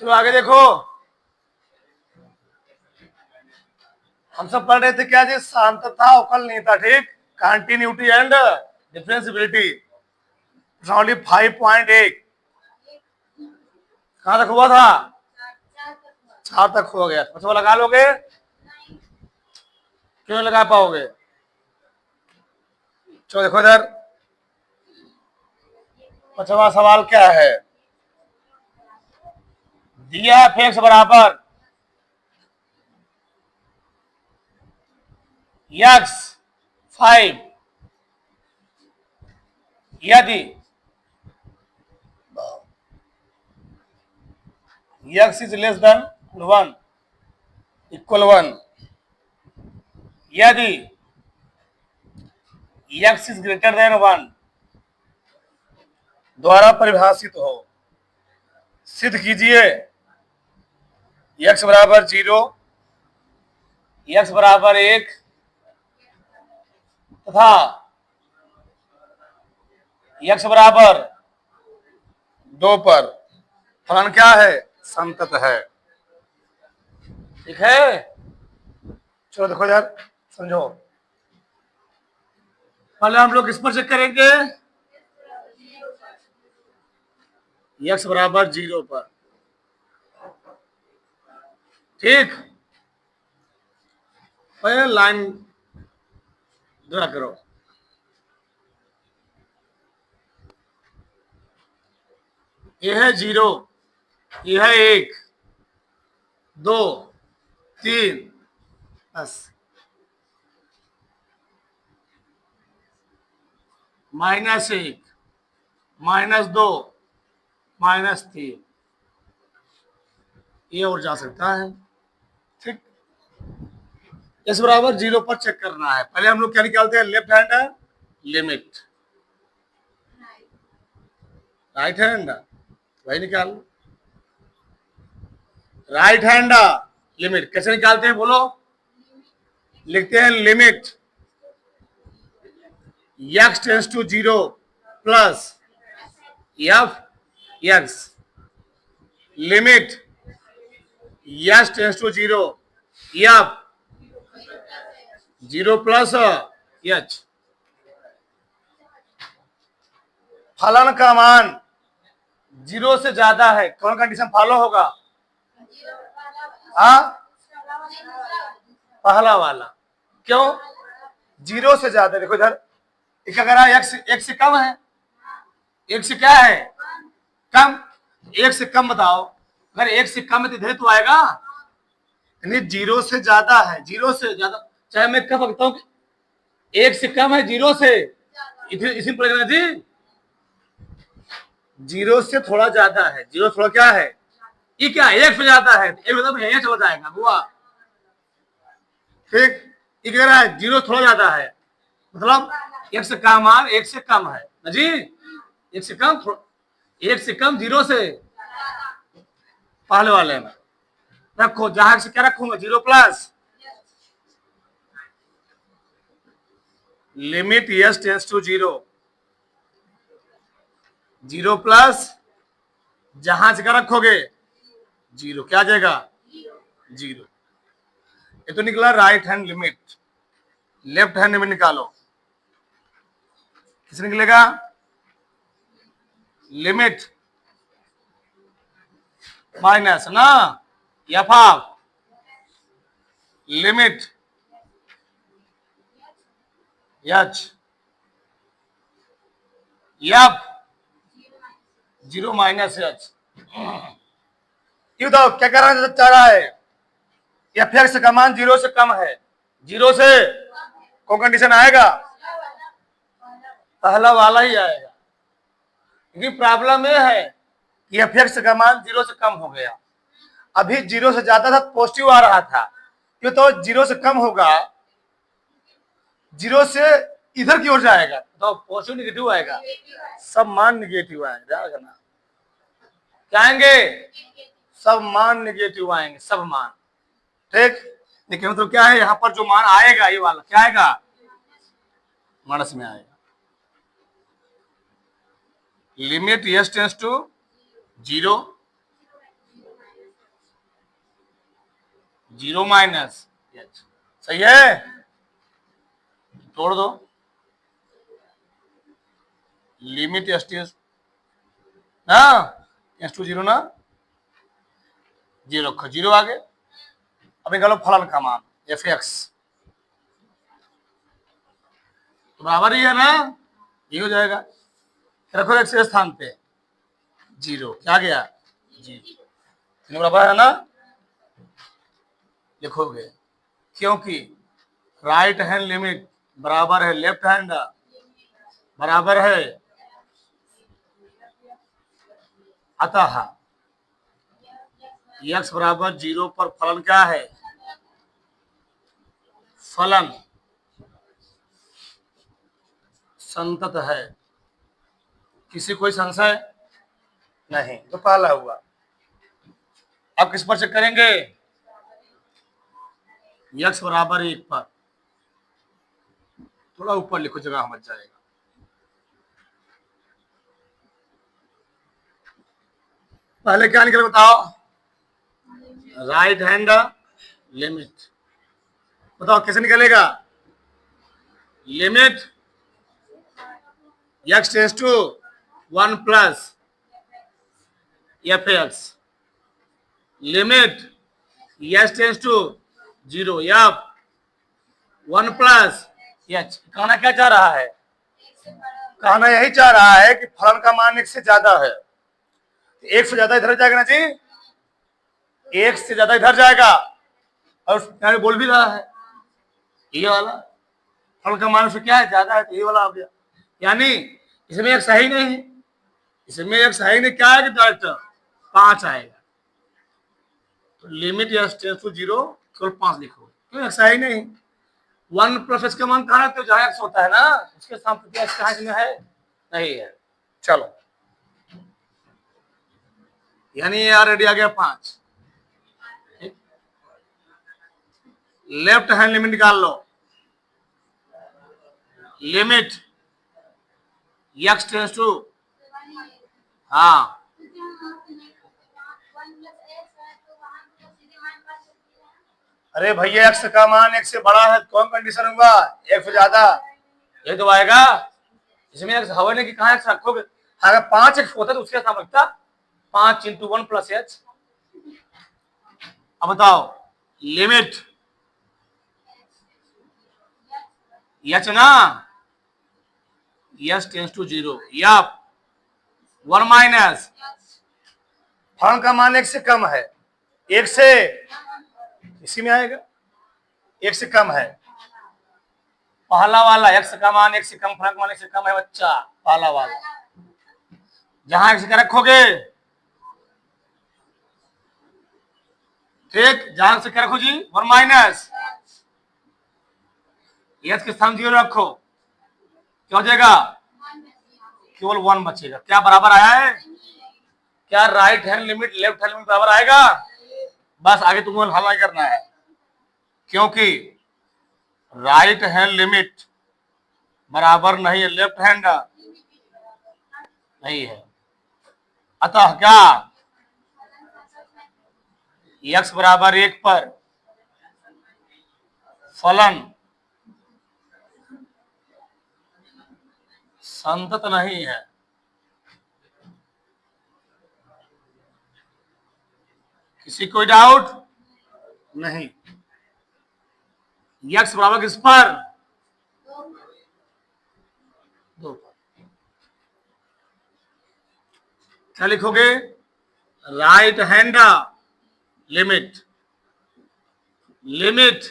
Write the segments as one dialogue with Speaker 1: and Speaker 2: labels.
Speaker 1: चलो आगे देखो, हम सब पढ़ रहे थे क्या जी, सांतता, अवकलनीयता, ठीक, कंटिन्यूटी एंड डिफरेंशियबिलिटी। प्रश्नावली 5.1 कहां तक हुआ था? 4 तक हो गया। मतलब लगा लोगे? क्यों लगा पाओगे? चलो देखो इधर, 5वां सवाल क्या है? दिया है f बराबर x5 यदि x is less than 1 equal 1, यदि x इज ग्रेटर देन 1 द्वारा परिभाषित हो। सिद्ध कीजिए x बराबर 0, x बराबर 1 तथा x बराबर 2 पर फलन क्या है? संतत है। ठीक है, चलो देखो यार, समझो। पहले हम लोग इस पर चेक करेंगे, x बराबर 0 पर, ठीक। पहले लाइन ड्रा करो, ये है 0, ये है 1, 2, 3, बस -1, -2, -3, ये और जा सकता है, ठीक। इस बराबर 0 पर चेक करना है। पहले हम लोग क्या निकालते हैं? Left hand limit, right hand वही निकाल। राइट हैंड लिमिट कैसे निकालते हैं बोलो? लिखते हैं limit x tends to 0 plus f x, limit x tends to 0 f 0 plus h। फलन का मान 0 से ज्यादा है, कौन कंडीशन फॉलो होगा? हाँ, पहला वाला। क्यों? 0 से ज्यादा। देखो इधर, अगर x से कम है, एक से क्या है? कम। एक से कम बताओ, अगर एक से कम है तो इधर तो आएगा, यानी 0 से ज्यादा है। 0 से ज्यादा, चाहे मैं कब कहता हूँ एक से कम है 0 से, इधर इसी पड़ेगा जी। 0 से थोड़ा ज्यादा है, 0 थोड़ा क्या है? ये क्या है? 1 से ज्यादा है, एक मतलब यही चला जाएगा बुआ, ठीक। ये कह रहा है 0 थोड़ा ज्यादा है, मतलब 1 से कम मान 1 से कम है ना जी। 1 से कम, 1 से कम 0 से, पहले वाले में रखो। जहां से क्या रखूंगा? 0 plus limit s tends to 0, 0 plus जहां से क्या रखोगे? 0, क्या आ जाएगा? 0। ये तो निकला right hand limit. Left hand में निकालो, किस निकलेगा? लिमिट माइनस ना, F of limit H F 0 minus H. क्यों तो क्या करना चाह रहा है? एफ एक्स का मान 0 से कम है, 0 से कौन कंडीशन आएगा? पहला वाला ही आएगा। क्योंकि प्रॉब्लम यह है कि एफ एक्स का मान 0 से कम हो गया। अभी 0 से ज्यादा था, पॉजिटिव आ रहा था, क्यों तो 0 से कम होगा, 0 से इधर की ओर जाएगा तो पॉजिटिव निगेटिव आएगा, सब मान निगेटिव आएगा। क्या आएंगे? सब मान निगेटिव आएंगे, सब मान, ठीक। लेकिन मतलब क्या है, यहां पर जो मान आएगा ये वाला क्या आएगा? माइनस में आएगा। Limit s tends to 0 zero minus h, सही है, तोड़ दो, लिमिट एस टी ना एस टू जीरो ना, जीरो रखो, जीरो आगे। अब निकालो फलन का मान एफ एक्स, तो बराबर ही है ना, ये हो जाएगा, रखो एक्स के स्थान पे जीरो, क्या गया जीरो, बराबर है ना, लिखोगे, क्योंकि राइट हैंड लिमिट बराबर है लेफ्ट हैंड, बराबर है, अतः एक्स बराबर जीरो पर फलन क्या है, फलन संतत है। किसी कोई संशय नहीं, तो पहला हुआ। अब किस पर चेक करेंगे, एक्स बराबर एक पर, थोड़ा ऊपर लिखो, जगह बच जाएगा। पहले क्या निकले बताओ, राइट हैंड लिमिट, बताओ कैसे निकलेगा, limit x tends to 1 plus f x, limit x tends to 0 f 1 plus h. कहना क्या चाह रहा है, कहना यही चाह रहा है कि फलन का मान एक से ज्यादा है, एक से ज्यादा इधर जाएगा ना जी, एक से ज्यादा इधर जाएगा, और बोल भी रहा है ये वाला फल का मान से क्या है, ज्यादा है, तो ये वाला आ गया, यानी इसमें एक सही नहीं है, इसमें एक सही नहीं, क्या है कि डायरेक्ट 5 आएगा, तो लिमिट एस टेंस टू 0 केवल 5 लिखो, क्यों एक सही नहीं, 1 प्लस एच का मान कहाँ है, तो जहाँ एक्स होता है ना उसके सामने एक्स कहाँ इसमें है, नहीं है। चलो, यानी ये ऑलरेडी आ गया 5, लेफ्ट हैंड लिमिट निकाल लो, लिमिट एक्स टेंस टू, हाँ अरे भैया एक्स का मान एक से बड़ा है, कौन कंडीशन हुआ, एक से ज्यादा, ये तो आएगा, इसमें एक्स हवा ने कि कहाँ एक्स रखोगे, अगर 5 एक्स होता तो उसके सामने रखता 5 इंटू 1 प्लस एच। अब बताओ, लिमिट एच ना, एस टेंस टू 0 या 1 माइनस, फलन का मान एक से कम है, एक से इसी में आएगा, एक से कम है, पहला वाला एक्स का मान एक से कम, फलन का मान एक से कम है बच्चा, पहला वाला, जहां एक्स का रखोगे, ठीक, जहां से क्या रखो जी 1 माइनस, एच के स्थान 0 रखो, क्या हो जाएगा, केवल 1 बचेगा, क्या बराबर आया है, क्या right hand limit left hand limit बराबर आएगा, बस आगे तुमको हल नहीं करना है, क्योंकि राइट हैंड लिमिट बराबर नहीं है लेफ्ट हैंड नहीं है, अतः क्या एक्स बराबर 1 पर फलन संतत नहीं है। किसी कोई डाउट नहीं, एक्स बराबर किस पर, 2 पर, क्या लिखोगे, right hand limit, limit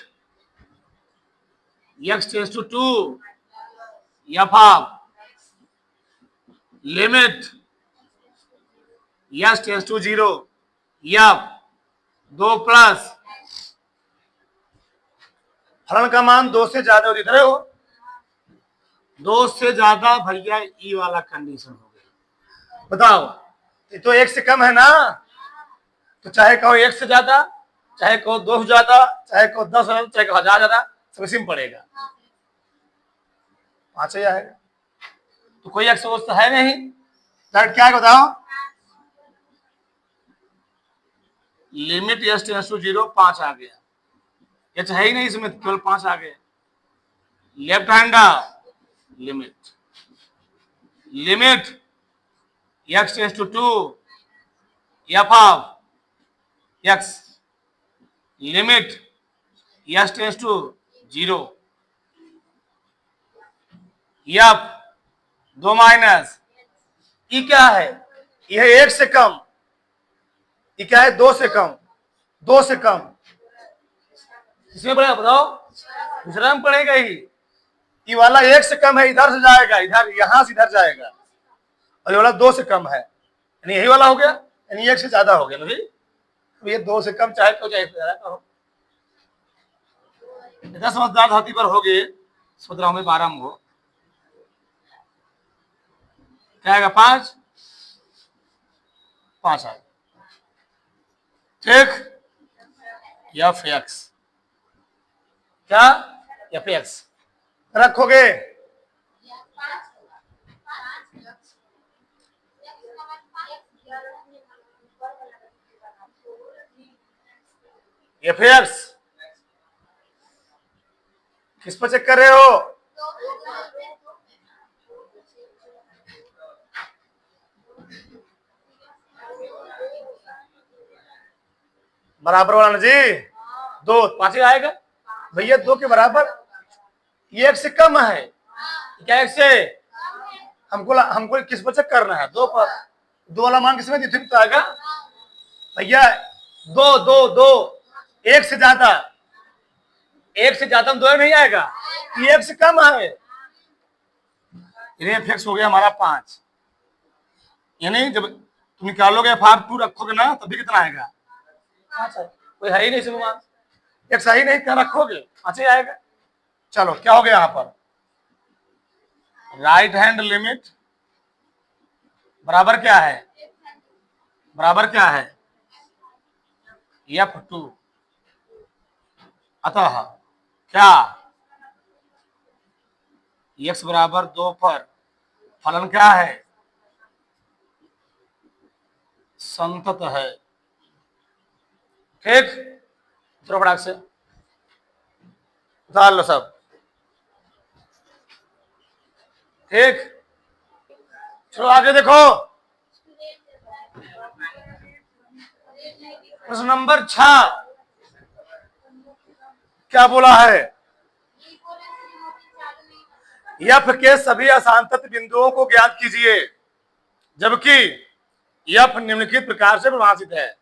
Speaker 1: x tends to 2 f of, limit x tends to 0 f 2 plus, फलन का मान 2 से ज्यादा हो, इधर हो 2 से ज्यादा भैया, ई वाला कंडीशन हो गया, बताओ, ये तो 1 से कम है ना, तो चाहे कहो 1 से ज्यादा, चाहे कहो 2 से ज्यादा, चाहे कहो 10 ज्यादा, चाहे कहो 1000 ज्यादा, सब इसी में पड़ेगा, 5 ही आएगा, तो कोई एक्स तो है नहीं, डायरेक्ट क्या है बताओ, लिमिट एस टेंस टू 0 5 आ गया, एच है ही नहीं इसमें, केवल 5 आ गए। Left hand limit limit x tends to 2 f of x limit s tends to 0 f 2 minus ई क्या है, यह 1 से कम, ये क्या है 2 से कम, 2 से कम। इसमें पड़ेगा बताओ, दूसरा में पड़ेगा ही। ये वाला 1 से कम है, इधर से जाएगा, इधर यहां से इधर जाएगा, और ये वाला 2 से कम है, यानी यही वाला हो गया, यानी 1 से ज्यादा हो गया ना भाई। तो ये 2 से कम चाहे तो चाहे ज्यादा करो। 10 समझदार धरती पर हो गए, 17 में 12 में हो क्या आएगा 5 5 आएगा। ठीक, एफ एक्स क्या, एफ एक्स रखोगे, एफ एक्स किस पर चेक कर रहे हो, बराबर वाला ना जी, 2 5 आएगा भैया, 2 के बराबर, ये 1 से कम है, क्या 1 से, हमको किस पर चेक करना है, 2 पर, 2 वाला मान किसमें दिख आएगा भैया, 2 2 2 1 से ज्यादा, 1 से ज्यादा में 2 नहीं आएगा, ये 1 से कम है, इन्हें फिक्स हो गया हमारा 5, यानी जब तुम निकालोगे F2 रखोगे ना तभी कितना आएगा 5 है, कोई है ही नहीं इसमें मान, एक सही नहीं क्या रखोगे 5 ही आएगा। चलो क्या हो गया यहाँ पर, राइट हैंड लिमिट बराबर क्या है, बराबर क्या है F2, अतः क्या x बराबर 2 पर फलन क्या है, संतत है। ठीक, चलो फटाक से उतार लो सब। ठीक, चलो आगे देखो, प्रश्न नंबर 6 क्या बोला है, एफ के सभी असांतत बिंदुओं को ज्ञात कीजिए, जबकि एफ निम्नलिखित प्रकार से परिभाषित है।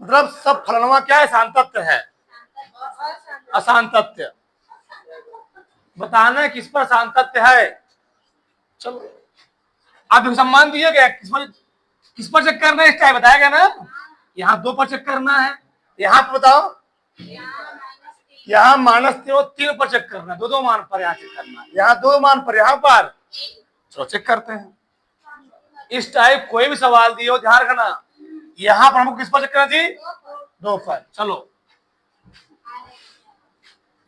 Speaker 1: मतलब सब फलनवा क्या है, सांतत्य है, असांतत्य, बताना है किस पर सांतत्य है। चलो आप सम्मान दिए गए, किस पर चेक करना है, इस टाइम बताया गया ना, यहाँ 2 पर चेक करना है, यहाँ पर बताओ, यहाँ -3 पर चेक करना है, 2 मान पर यहाँ चेक करना है, यहाँ 2 मान पर, यहाँ पर। चलो चेक करते हैं, इस टाइप कोई भी सवाल दिए हो ध्यान रखना, यहाँ पर हमको किस पर चेक करना जी, 2 पर। चलो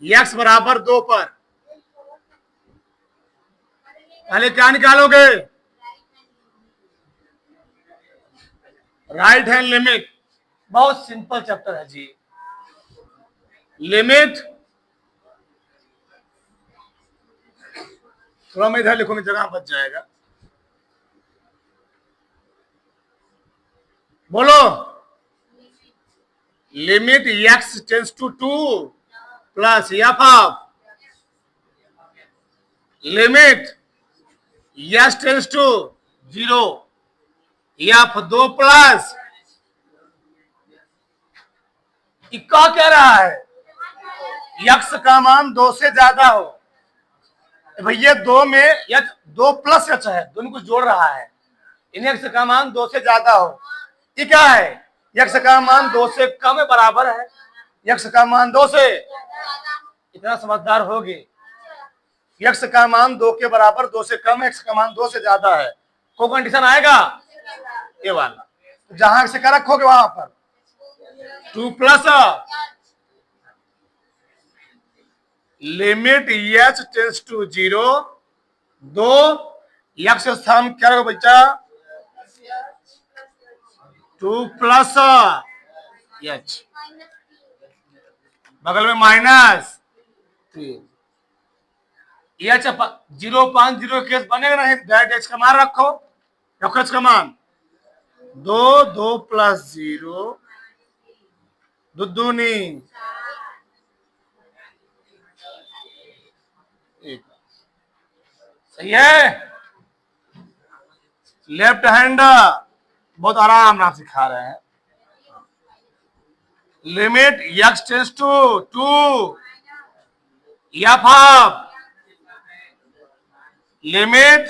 Speaker 1: x बराबर 2 पर पहले क्या निकालोगे, राइट हैंड लिमिट, बहुत सिंपल चैप्टर है जी, लिमिट, थोड़ा मैं इधर लिखूंगी जगह बच जाएगा, बोलो, limit x tends to 2 plus f of limit s tends to 0 f2 plus, क्या कह रहा है, x का मान 2 से ज्यादा हो, भैया 2 में 2 प्लस h है, दोनों कुछ जोड़ रहा है, इन x का मान 2 से ज्यादा हो, ये क्या है, x का मान 2 से कम है, बराबर है, x का मान 2 से, इतना समझदार होगी, x का मान 2 के बराबर, 2 से कम है, x का मान 2 से ज्यादा है, कोई कंडीशन आएगा, ये वाला, जहां से क्या रखोगे वहां पर 2 plus limit h tends to 0, 2 x स्थान क्या रखो बच्चा, 2 प्लस h बगल में माइनस 3। ये अच्छा 050 केस बनेगा नहीं, डायरेक्ट एक्स का मान रखो। रखो एक्स का मान 2, 2 प्लस 0 दो दूनी 1। सही है। लेफ्ट हैंड बहुत आराम नाम सिखा रहे हैं। Limit x tends to 2 f of limit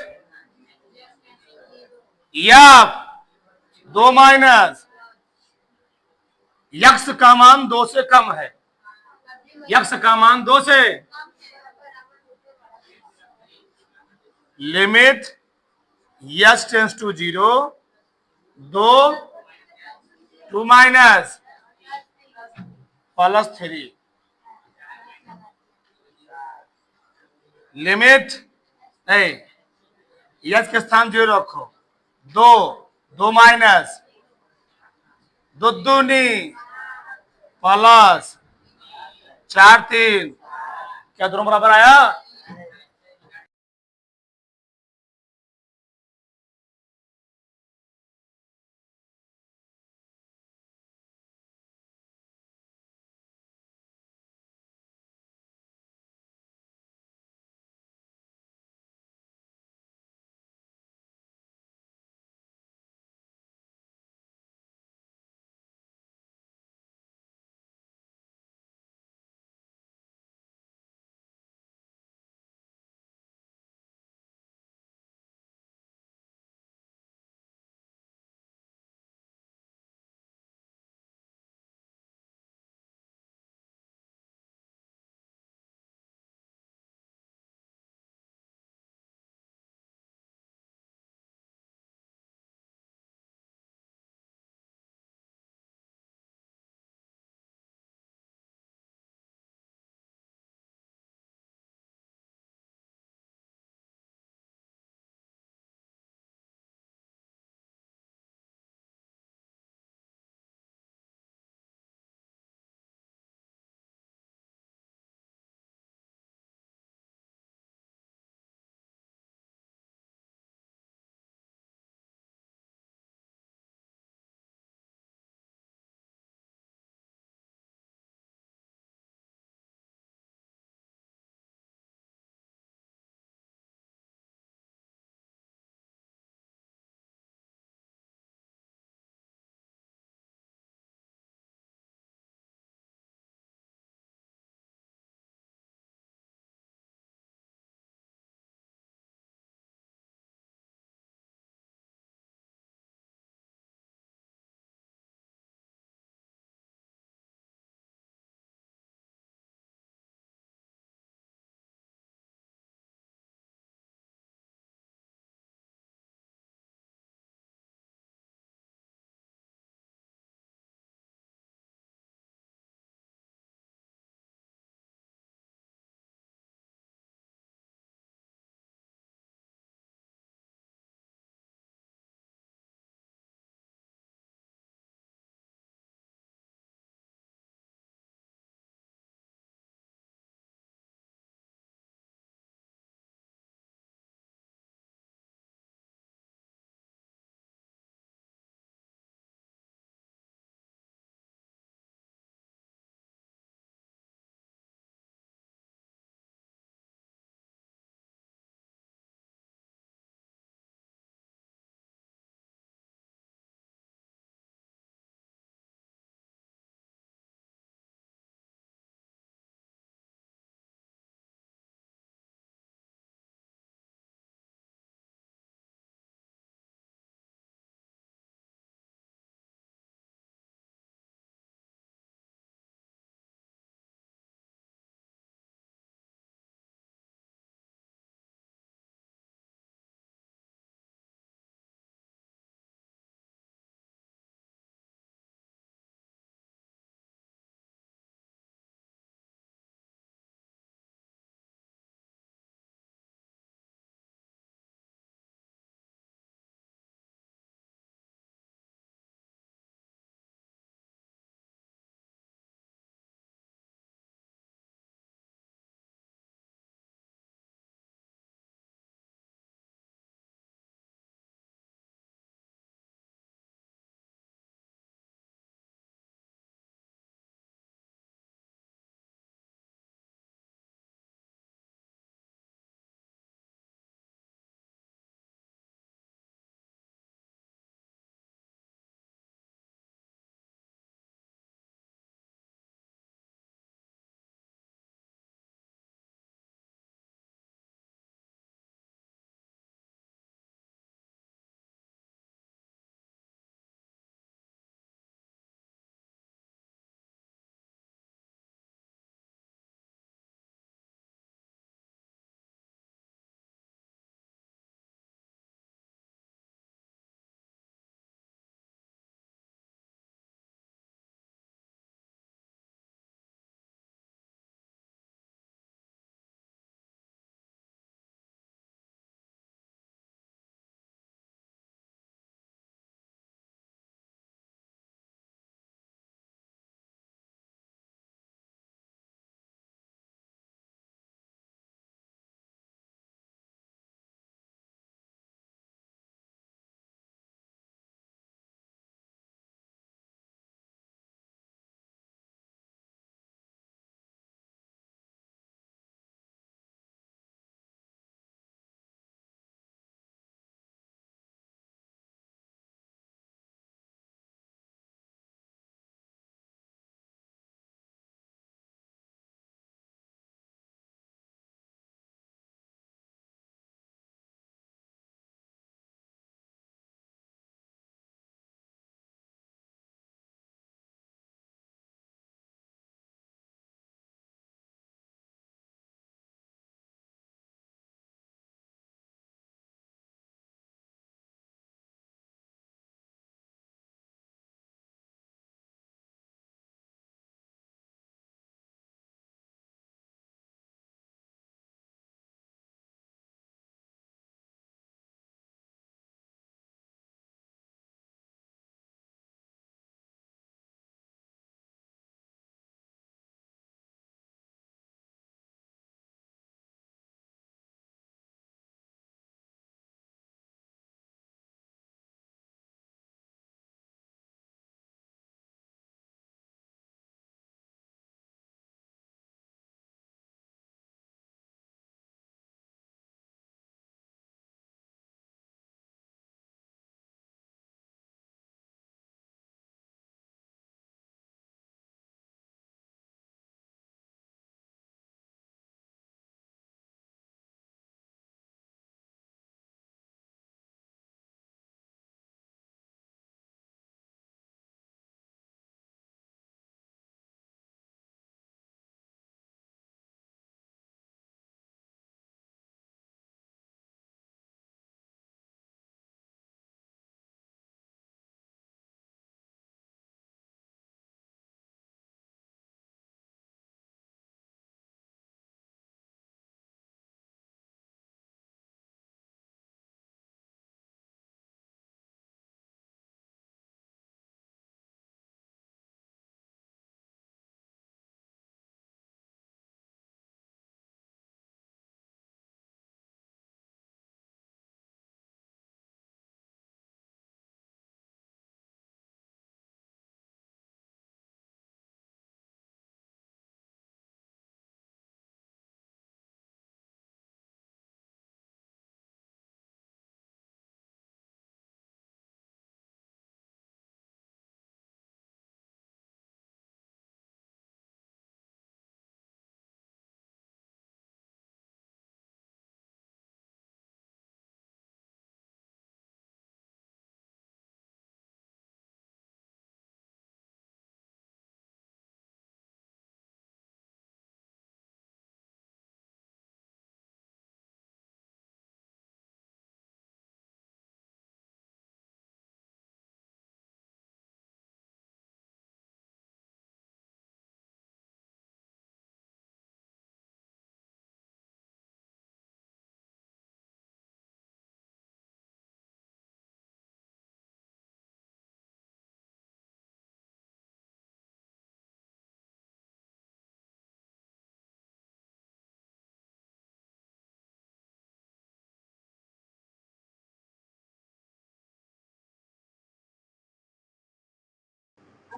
Speaker 1: f 2 minus x का मान 2 से कम है। यक्स का मान 2 से limit x tends to 0 2 minus +3 limit x के स्थान 0 रखो 2 2 माइनस 2 दूनी +4 3। क्या दोनों बराबर आया?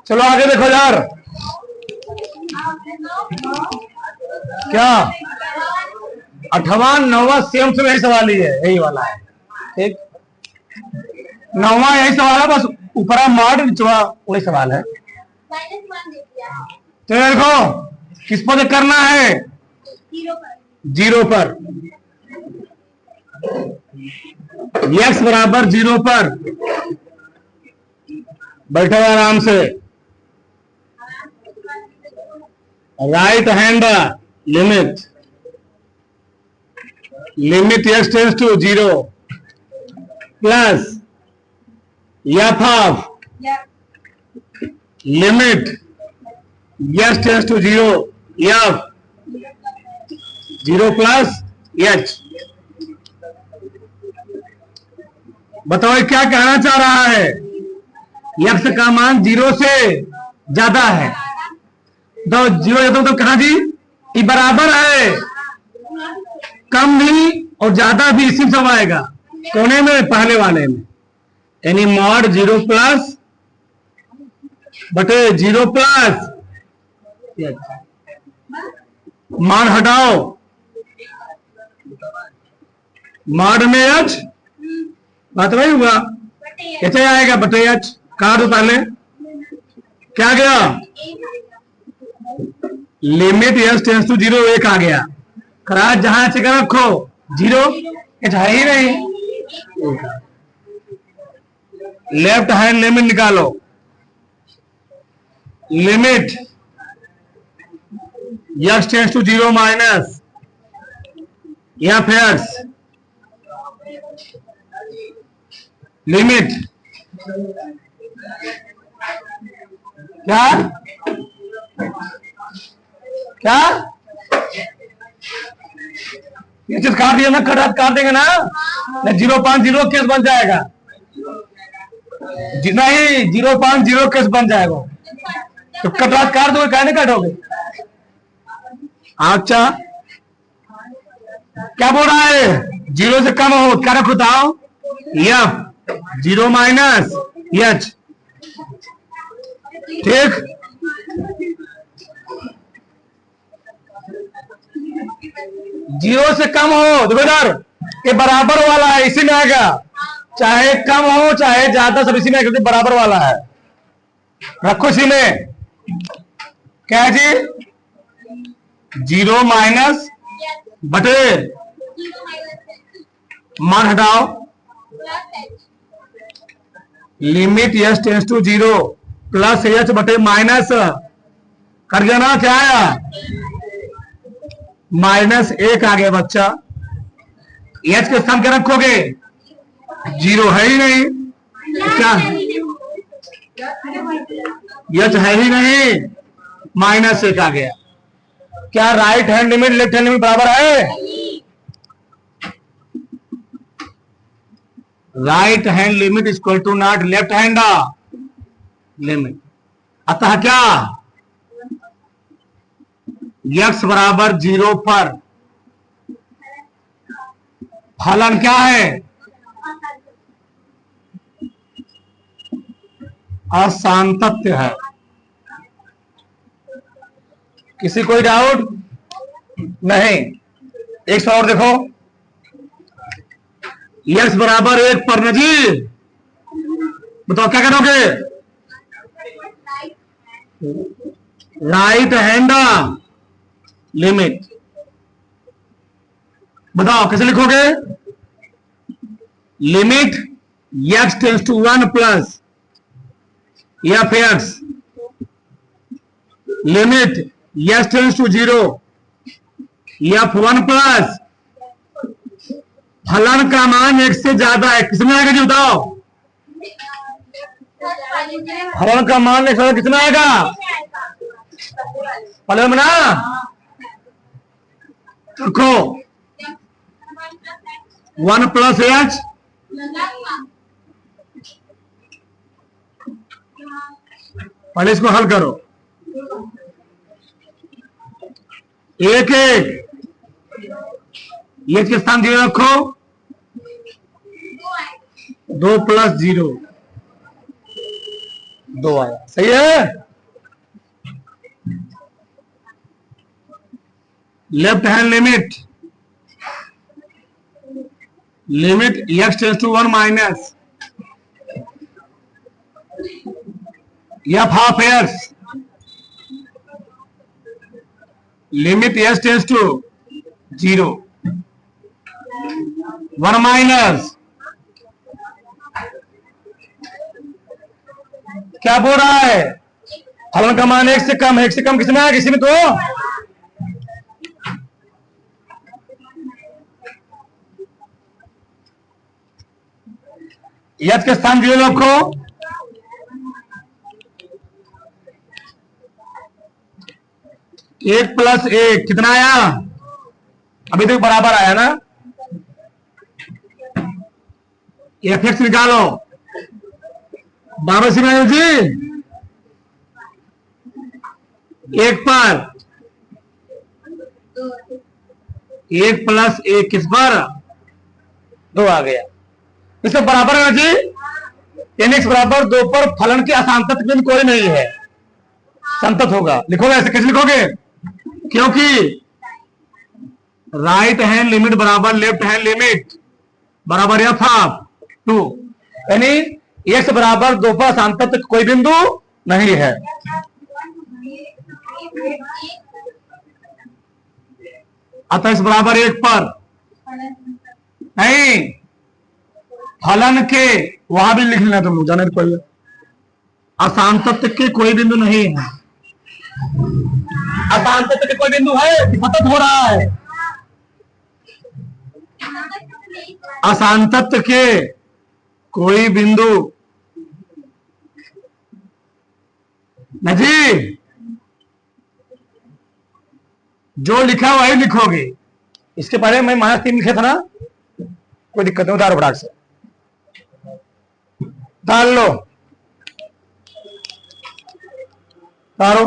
Speaker 1: चलो आगे देखो यार, क्या 8वां 9वां सेम से यही सवाल ही है, यही वाला है। ठीक, 9वां यही सवाल है, बस ऊपरा मॉड निचवा वही सवाल है। तो देखो किस पर करना है, 0 पर। x बराबर 0 पर बैठो आराम से। Right hand limit x tends to 0 plus f of limit x tends to 0 f 0 plus h। बताओ ये क्या कहना चाह रहा है, x का मान 0 से ज्यादा है, तो 0 ज्यादा तो कहा जी, ये बराबर है, कम भी और ज्यादा भी इसी सब आएगा, कोने में पहले वाले में, यानी मॉड 0 प्लस बटे 0 प्लस मान हटाओ, मॉड में h बात वही हुआ, कैसे आएगा बटे h, कहा दो पहले, क्या गया, लिमिट s टेंस टू 0 1 आ गया, खराज जहां से कर रखो 0, h है ही नहीं। लेफ्ट हैंड लिमिट निकालो, limit x tends to 0 minus f x limit क्या क्या ये चीज काट दिया ना, काट देंगे ना, 0.0 केस बन जाएगा, जितना ही 0.0 केस बन जाएगा, तो कटरात काट दोगे, कहने काटोगे। अच्छा क्या बोल रहा है, 0 से कम हो क्या रखो, बताओ, f 0 माइनस h। ठीक, जीरो से कम हो, देखो इधर ये बराबर वाला है, इसी में आएगा, चाहे कम हो चाहे ज्यादा सब इसी में आएगा, बराबर वाला है, रखो इसी में, क्या है जी, 0 माइनस बटे मान हटाओ, limit s tends to 0 plus h बटे माइनस कर गया ना, क्या आया, -1 आ गया बच्चा, h के स्थान क्या रखोगे, 0 है ही नहीं, क्या h है ही नहीं, -1 आ गया, क्या right hand limit left hand limit बराबर है, right hand limit is equal to not left hand limit, अतः क्या x बराबर 0 पर फलन क्या है, असांतत्य है। किसी कोई डाउट नहीं, एक सौ और देखो, x बराबर 1 पर न जी, बताओ क्या करोगे, राइट हैंड लिमिट, बताओ कैसे लिखोगे, limit x tends to 1 plus f x, limit x tends to 0 f 1 plus फलन का मान 1 से ज्यादा है, किसमें आएगा जी बताओ, फलन का मान 1 से ज्यादा कितना आएगा, फलन में ना रखो 1 प्लस h, पहले इसको हल करो, 1 1 h के स्थान 0 रखो, 2 प्लस 0
Speaker 2: 2 आया, सही है। Left hand limit, limit x tends to 1 minus f half x, limit s tends to 0 1 minus, क्या बोल रहा है, फलन का मान 1 से कम है, 1 से कम किसमें है, किसी में तो यद के स्थान 0 रखो, एक प्लस एक कितना आया, अभी तक बराबर आया ना, एफ एक्स निकालो, बाबा सिंह जी, एक पर, एक प्लस एक किस पर, 2 आ गया, इससे बराबर है जी, एन एक्स बराबर 2 पर फलन के असांतत बिंदु कोई नहीं है, संतत होगा, लिखोगे ऐसे, कैसे लिखोगे, क्योंकि राइट हैंड लिमिट बराबर लेफ्ट हैंड लिमिट बराबर एफ हाफ 2, यानी एक्स बराबर 2 पर असांतत कोई बिंदु नहीं है। अतः इस बराबर 1 पर नहीं, फलन के वहां भी लिख लेना, तुम जाने कोई असांतत के कोई बिंदु नहीं है, असांतत के कोई बिंदु है, सतत हो रहा है, असांतत के कोई बिंदु नहीं जी, जो लिखा वही लिखोगे, इसके पहले मैं -3 लिखा था ना, कोई दिक्कत नहीं, उतारो फटाक से डाल लो, उतारो।